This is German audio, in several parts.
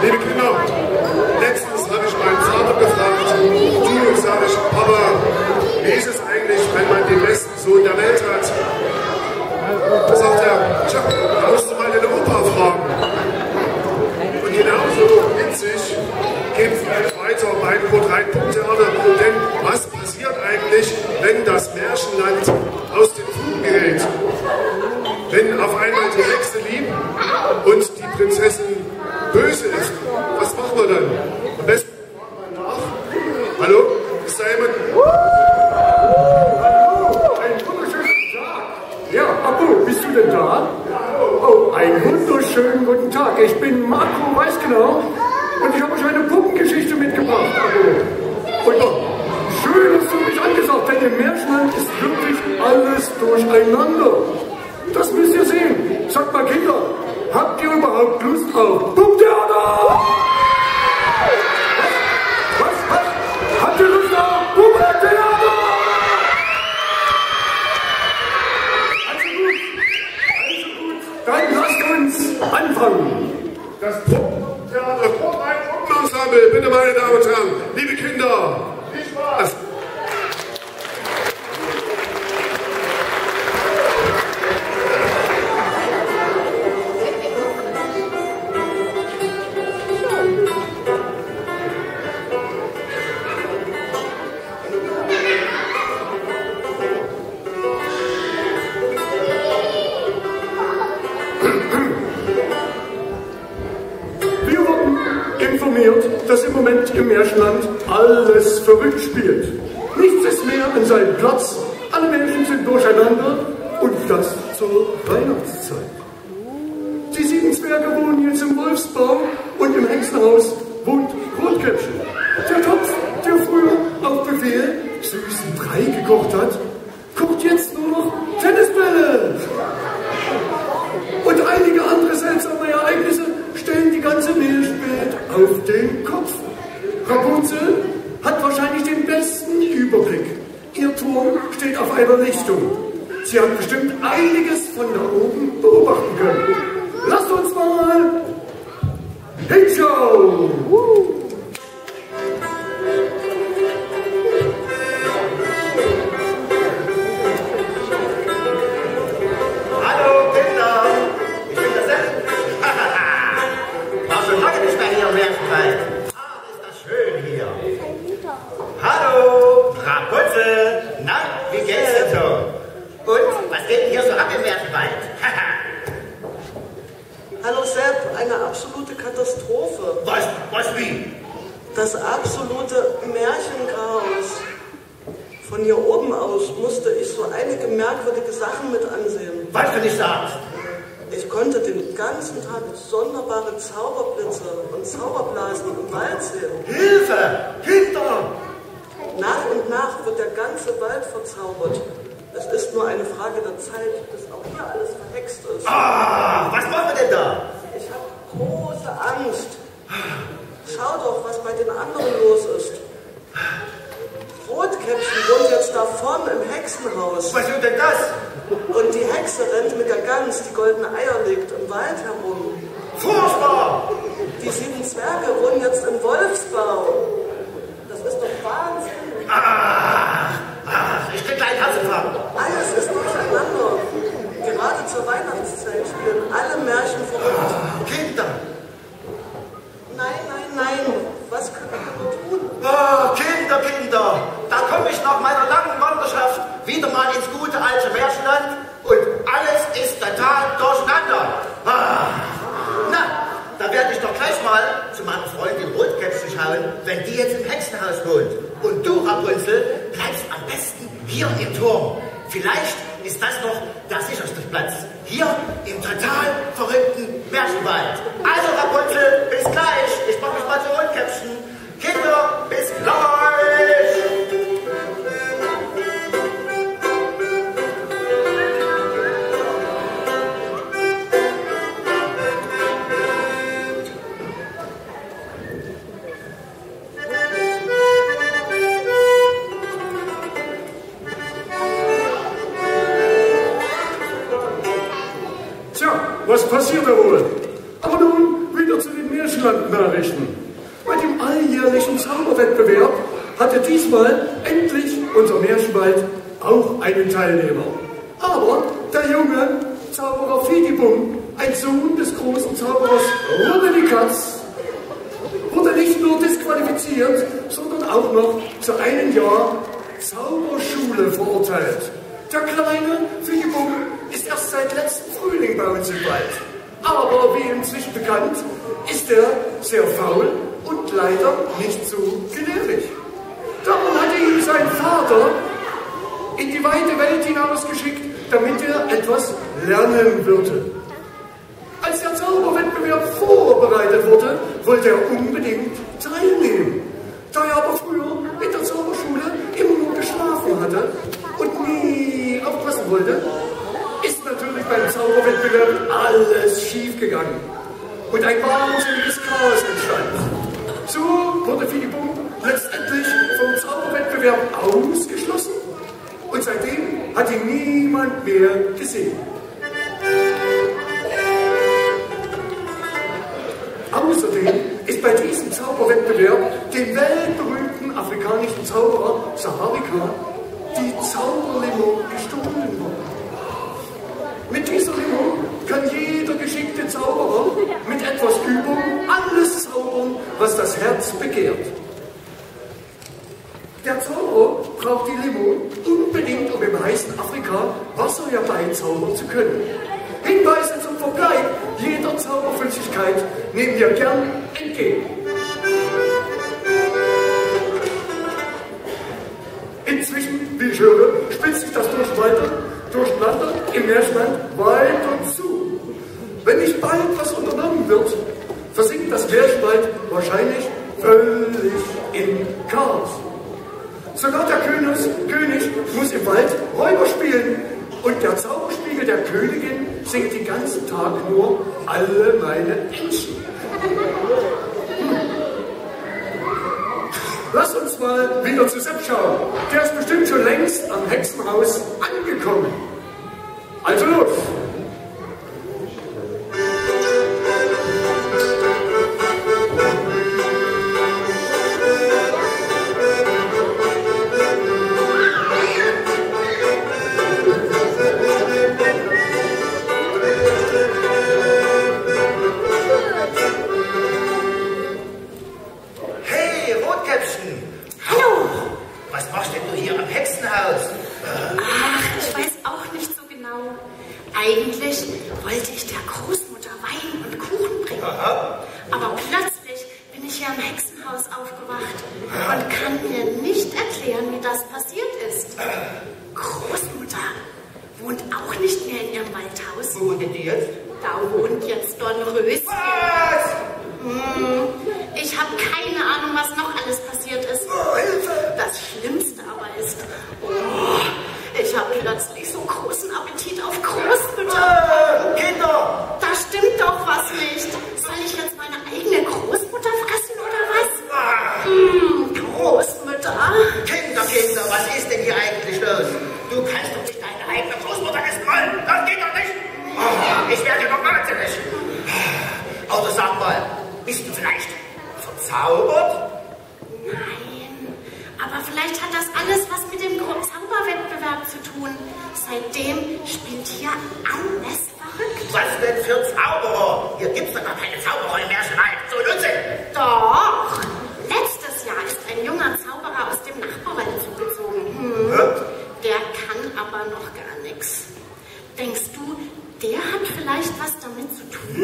Liebe Kinder, letztens habe ich meinen Vater gefragt, du, sag ich, Papa, wie ist es eigentlich, wenn man den besten Sohn der Welt hat? Da sagt er, tja, da musst du mal den Opa fragen. Und genauso witzig geht es gleich weiter beim Code-Rein-Theater. Denn was passiert eigentlich, wenn das Märchenland aus den Fugen gerät? Wenn auf einmal die Hexe lieb und die Prinzessin böse ist, was machen wir dann? Am besten fragen wir nach. Hallo? Ist da jemand? Einen wunderschönen Tag. Ja, Abu, bist du denn da? Oh, einen wunderschönen guten Tag. Ich bin Marco Weißgenau und ich habe euch eine Puppengeschichte mitgebracht, Abu. Und schön hast du mich angesagt, denn im Märchenland ist wirklich alles durcheinander. Das müsst ihr sehen. Sagt mal, Kinder, habt ihr überhaupt Lust auf Puppentheater? Was? Habt ihr Lust auf Puppentheater? Also gut. Dann lasst uns anfangen. Das Puppentheater, Puppenensemble, bitte meine Damen und Herren, liebe Kinder, viel Spaß! Dass im Moment im Märchenland alles verrückt spielt. Nichts ist mehr an seinem Platz, alle Menschen sind durcheinander und das zur Weihnachtszeit. Die 7 Zwerge wohnen jetzt im Wolfsbau und im Hexenhaus wohnt Rotkäppchen. Der Topf, der früher auf Befehl süßen Brei gekocht hat, kocht jetzt nur noch Tennisbälle. Und einige andere seltsame Ereignisse stellen die ganze Märchenwelt auf den Kopf. Rapunzel hat wahrscheinlich den besten Überblick. Ihr Turm steht auf einer Lichtung. Sie hat bestimmt einiges von da oben beobachten können. Lasst uns mal hinschauen! Hallo, Rapunzel. Na, wie geht's denn so? Und, was geht denn hier so ab im Märchenwald? Hallo Sepp, eine absolute Katastrophe. Was wie? Das absolute Märchenchaos. Von hier oben aus musste ich so einige merkwürdige Sachen mit ansehen. Was du nicht sagst? Ich konnte den ganzen Tag sonderbare Zauberblitze und Zauberblasen im Wald sehen. Hilfe! Kinder! Nach und nach wird der ganze Wald verzaubert. Es ist nur eine Frage der Zeit, bis auch hier alles verhext ist. Ah, was machen wir denn da? Ich habe große Angst. Schau doch, was bei den anderen los ist. Rotkäppchen wohnt jetzt da vorne im Hexenhaus. Was ist denn das? Und die Hexe rennt mit der Gans, die goldene Eier legt, im Wald herum. Furchtbar! Die 7 Zwerge wohnen jetzt im Wolfsbau. Das ist doch Wahnsinn. Ich krieg gleich Herzinfarkt. Alles ist durcheinander. Gerade zur Weihnachtszeit spielen alle Märchen verrückt. Kinder! Nein. Was können wir nur tun? Oh, Kinder! Da komme ich nach meiner langen Wanderschaft wieder mal ins gute alte Märchenland und alles ist total durcheinander. Na, da werde ich doch gleich mal zu meiner Freundin Rotkäppchen schauen, wenn die jetzt im Hexenhaus wohnt. Und du, Rapunzel, bleibst am besten hier im Turm. Vielleicht ist das noch der sicherste Platz. Hier im total verrückten Märchenwald. Also, Rapunzel, bis gleich. Ich mach mich mal zu Rotkäppchen. Kinder, bis gleich. Was passiert da wohl? Aber nun wieder zu den Märchen Märchenland-Nachrichten. Bei dem alljährlichen Zauberwettbewerb hatte diesmal endlich unser Märchenwald auch einen Teilnehmer. Aber der junge Zauberer Fidibum, ein Sohn des großen Zauberers Rubbeli-Katz, wurde nicht nur disqualifiziert, sondern auch noch zu einem Jahr Zauberschule verurteilt. Der kleine Fidibum ist erst seit letztem Frühling bei uns im Wald. Aber wie inzwischen bekannt, ist er sehr faul und leider nicht so gelehrig. Darum hatte ihn sein Vater in die weite Welt hinausgeschickt, damit er etwas lernen würde. Als der Zauberwettbewerb vorbereitet wurde, wollte er unbedingt teilnehmen. Da er aber früher in der Zauberschule immer nur geschlafen hatte und nie aufpassen wollte, ist natürlich beim Zauberwettbewerb alles schief gegangen. Und ein wahnsinniges Chaos entstand. So wurde Fidibum letztendlich vom Zauberwettbewerb ausgeschlossen und seitdem hat ihn niemand mehr gesehen. Außerdem ist bei diesem Zauberwettbewerb dem weltberühmten afrikanischen Zauberer Saharika die Zauberlimo gestohlen worden. Mit dieser Limo kann jeder geschickte Zauberer mit etwas Übung alles zaubern, was das Herz begehrt. Der Zauberer braucht die Limo unbedingt, um im heißen Afrika Wasser herbeizaubern zu können. Hinweise zum Verbleib jeder Zauberflüssigkeit nehmen wir gern entgegen. Inzwischen, wie ich höre, spitzt sich das Durcheinander im Märchenland weiter zu. Wenn nicht bald was unternommen wird, versinkt das Märchenwald wahrscheinlich völlig im Chaos. Sogar der König muss im Wald Räuber spielen und der Zauberspiegel der Königin singt den ganzen Tag nur alle meine Entchen. Lass uns mal wieder zu Sepp schauen. Der ist bestimmt schon längst am Hexenhaus angekommen. Also los! Eigentlich wollte ich der Großmutter Wein und Kuchen bringen. Aber plötzlich bin ich hier im Hexenhaus aufgewacht und kann mir nicht erklären, wie das passiert ist. Großmutter wohnt auch nicht mehr in ihrem Waldhaus. Wo wohnt denn die jetzt? Da wohnt jetzt Dornröschen. Was? Ich habe keine Ahnung, was noch alles passiert ist. Oh, Hilfe! Das Schlimmste aber ist, ich habe plötzlich so großen Appetit auf Großmütter. Kinder! Da stimmt doch was nicht. Soll ich jetzt meine eigene Großmutter fressen oder was? Großmütter. Kinder, was ist denn hier eigentlich los? Du kannst doch nicht deine eigene Großmutter essen wollen. Das geht doch nicht. Ich werde doch wahnsinnig. Oder sag mal, bist du vielleicht verzaubert? Nein, aber vielleicht hat das alles was mit dem Zauberwettbewerb zu tun. Seitdem spielt hier alles verrückt. Was denn für Zauberer? Hier gibt's doch gar keine Zauberer im Märchenwald. So ein Unsinn. Doch. Letztes Jahr ist ein junger Zauberer aus dem Nachbarwald zugezogen. Der kann aber noch gar nichts. Denkst du, der hat vielleicht was damit zu tun?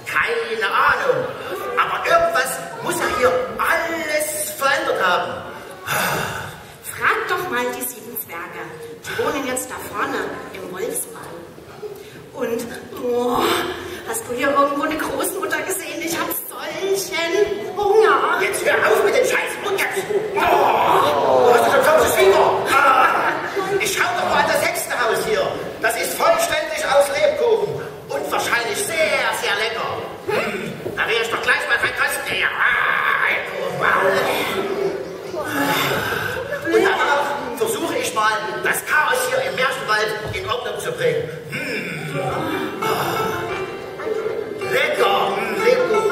Keine Ahnung. Aber irgendwas muss er hier alles verändert haben. Frag doch mal die 7 Zwerge. Die wohnen jetzt da vorne im Wolfsball. Und, hast du hier irgendwo eine Großmutter gesehen? Ich hab solchen Hunger. Jetzt hör auf mit den Scheiß Mundkäpfen. Du hast schon 40 Finger. Ich schau doch mal an das Hexenhaus hier. Das ist vollständig aus Lebkuchen. Und wahrscheinlich sehr, sehr lecker. Da wäre ich doch gleich mal kein Kostenjäger. Und danach versuche ich mal, das Chaos hier im Märchenwald in Ordnung zu bringen. Lecker, Lebkuchen,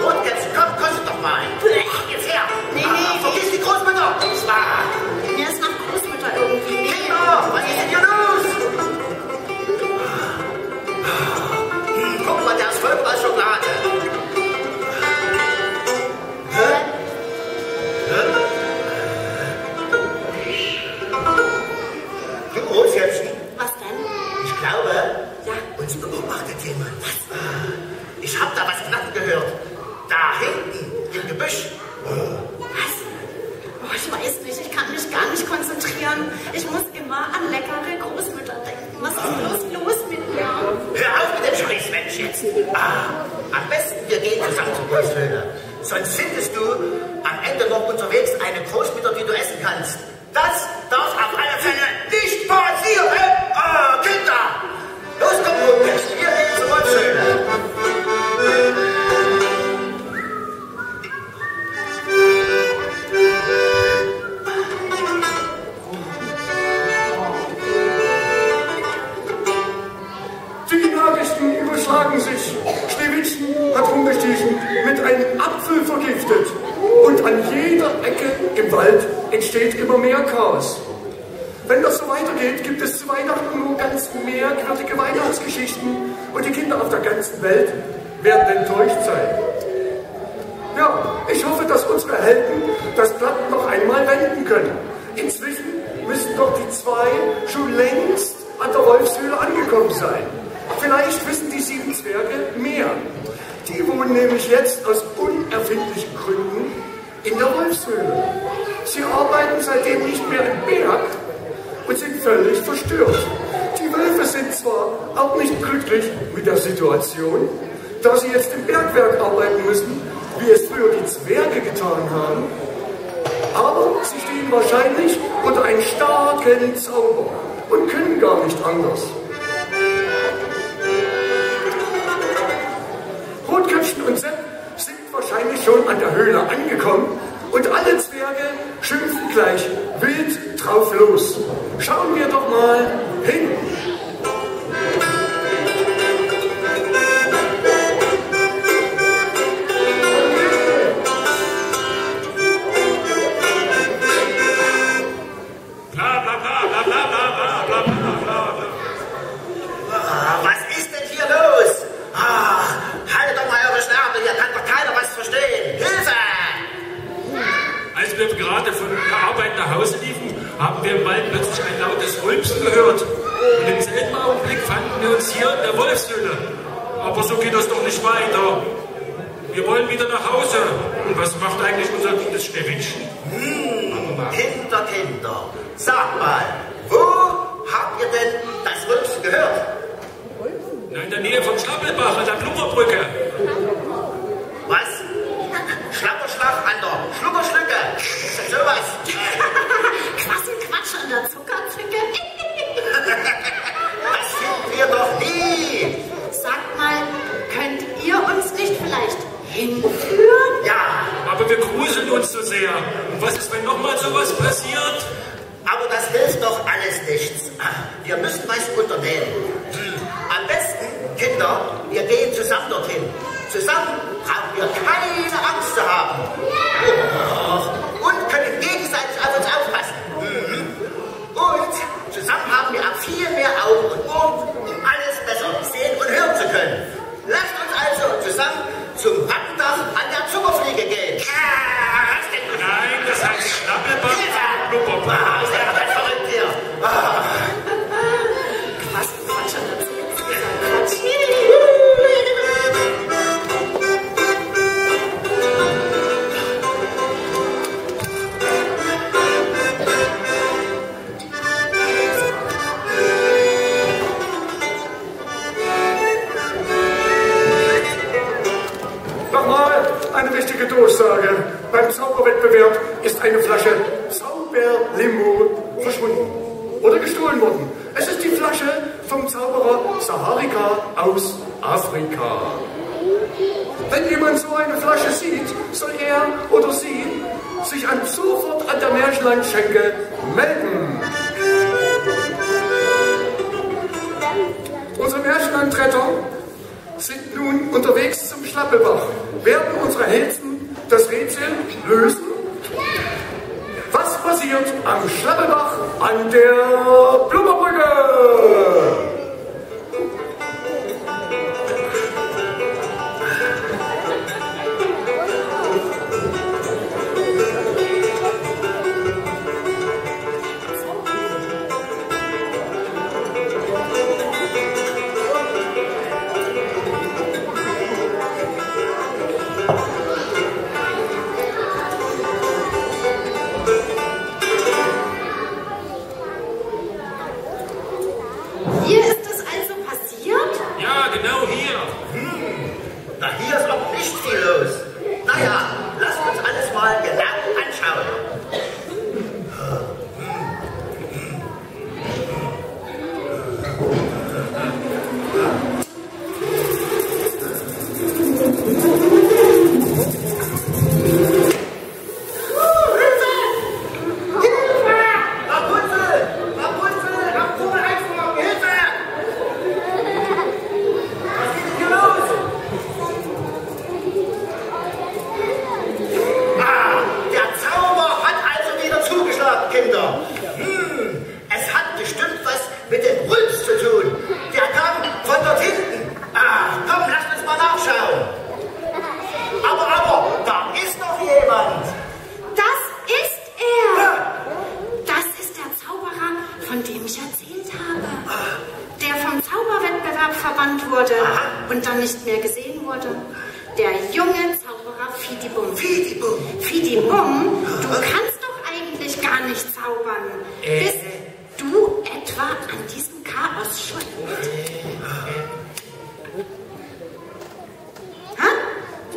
glaube, uns beobachtet jemand. Ich habe da was knacken gehört. Da hinten im Gebüsch. Was? Oh, ich weiß nicht, ich kann mich gar nicht konzentrieren. Ich muss immer an leckere Großmütter denken. Was ist bloß los mit mir? Hör auf mit dem Scheißmensch jetzt. Am besten wir gehen zusammen zur Großhöhle. Sonst findest du am Ende noch unterwegs eine Großmutter, die du essen kannst. Das darf auf alle Fälle nicht passieren. Kinder! Los, komm, Rotkästchen, wir gehen zur Großhöhle. Die Nachrichten überschlagen sich. Schneewittchen hat Hungerstiechen mit einem Apfel vergiftet. Und an jeder Ecke im Wald entsteht immer mehr Chaos. Wenn das so weitergeht, gibt es zu Weihnachten nur ganz merkwürdige Weihnachtsgeschichten und die Kinder auf der ganzen Welt werden enttäuscht sein. Ja, ich hoffe, dass unsere Helden das Blatt noch einmal wenden können. Inzwischen müssen doch die zwei schon längst an der Wolfshöhle angekommen sein. Vielleicht wissen die 7 Zwerge mehr. Die wohnen nämlich jetzt aus unerfindlichen Gründen in der Wolfshöhle. Sie arbeiten seitdem nicht mehr im Berg und sind völlig verstört. Die Wölfe sind zwar auch nicht glücklich mit der Situation, da sie jetzt im Bergwerk arbeiten müssen, wie es früher die Zwerge getan haben, aber sie stehen wahrscheinlich unter einem starken Zauber und können gar nicht anders. Rotkäppchen und Sepp sind wahrscheinlich schon an der Höhle angekommen und alle Zwerge schimpfen gleich wild drauf los. Schauen wir doch mal hin. Was ist denn hier los? Haltet doch mal eure Schnabel, hier kann doch keiner was verstehen. Hilfe! Als wir gerade von der Arbeit nach Hause liefen, haben wir im Wald plötzlich ein lautes Rülpsen gehört. Und im selben Augenblick fanden wir uns hier in der Wolfshöhle. Aber so geht das doch nicht weiter. Wir wollen wieder nach Hause. Und was macht eigentlich unser gutes Schneewittchen? Kinder, sag mal, wo habt ihr denn das Rülpsen gehört? Na, in der Nähe vom Schlappelbach an der Blubberbrücke. Was? Schlapperschlaf an der Schlubberschlücke? Ist das sowas? Quasselquatsch an der Zuckerzwicke. Das finden wir doch nie. Sagt mal, könnt ihr uns nicht vielleicht hinführen? Ja, Aber wir gruseln uns so sehr. Und was ist, wenn nochmal sowas passiert? aber das hilft doch alles nichts. Wir müssen was unternehmen. Am besten, Kinder, wir gehen zusammen dorthin. Zusammen brauchen wir keine Angst zu haben. Und können gegenseitig auf uns aufpassen. Und zusammen haben wir auch viel mehr Augen und Ohren, um alles besser sehen und hören zu können. Lasst uns also zusammen zum Wappendach an der Zuckerfliege gehen. Nein, das heißt Schlappelbach und Blubberbrücke. Ist ja ganz verrückt hier. Quasselquatsch an der Zuckerzwicke. Nochmal eine wichtige Durchsage. Beim Zauberwettbewerb ist eine Flasche Zauberlimo verschwunden oder gestohlen worden. Es ist die Flasche vom Zauberer Saharika aus Afrika. Wenn jemand so eine Flasche sieht, soll er oder sie sich sofort an der Märchenlandschenke melden. Unsere Märchenlandretter sind nun unterwegs zum Schlappelbach. Werden unsere Helden das Rätsel lösen? Was passiert am Schlappelbach an der Blubberbrücke? Na, hier ist aber nicht viel los. Naja, lasst uns alles mal genau anschauen. Und dann nicht mehr gesehen wurde. Der junge Zauberer Fidibum. Fidibum, du kannst doch eigentlich gar nicht zaubern. Bist du etwa an diesem Chaos schuld?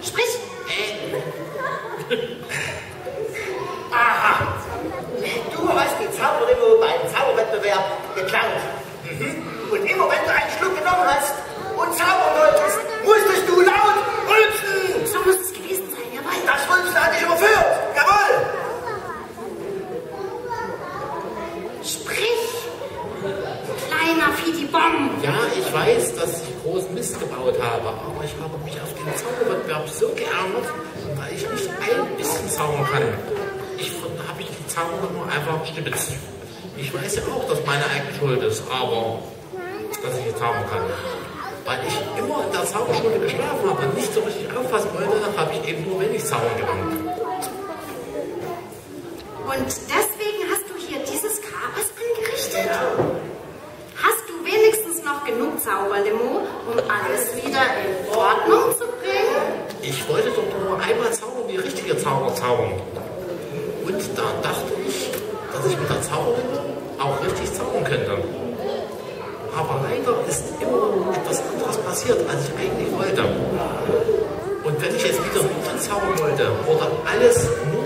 Sprich. Aha. Du hast die Zauberringe beim Zauberwettbewerb geklaut. Und immer wenn du einen Schluck genommen hast und zaubern wolltest, musstest du laut rülpsen. So muss es gewesen sein, jawohl. Das Rülpsen hat dich überführt. Jawohl. Sprich, kleiner Fidibom. Ja, ich weiß, dass ich großen Mist gebaut habe, aber ich habe mich auf den Zauberwettbewerb so geärgert, weil ich nicht ein bisschen zaubern kann. Habe ich die Zauber nur einfach stibitzt. Ich weiß ja auch, dass meine eigene Schuld ist, aber dass ich jetzt zaubern kann. Weil ich immer in der Zauberschule geschlafen habe und nicht so richtig aufpassen wollte, habe ich eben nur wenig zaubern gelernt. Und deswegen hast du hier dieses Chaos angerichtet? Ja. Hast du wenigstens noch genug Zauberlimo, um alles wieder in Ordnung zu bringen? Ich wollte doch nur einmal zaubern, die richtige Zauber zaubern. Und da dachte ich, dass ich mit der Zauberin auch richtig zaubern könnte. Aber leider ist immer etwas anderes passiert, als ich eigentlich wollte. Und wenn ich jetzt wieder nur zaubern wollte, wurde alles nur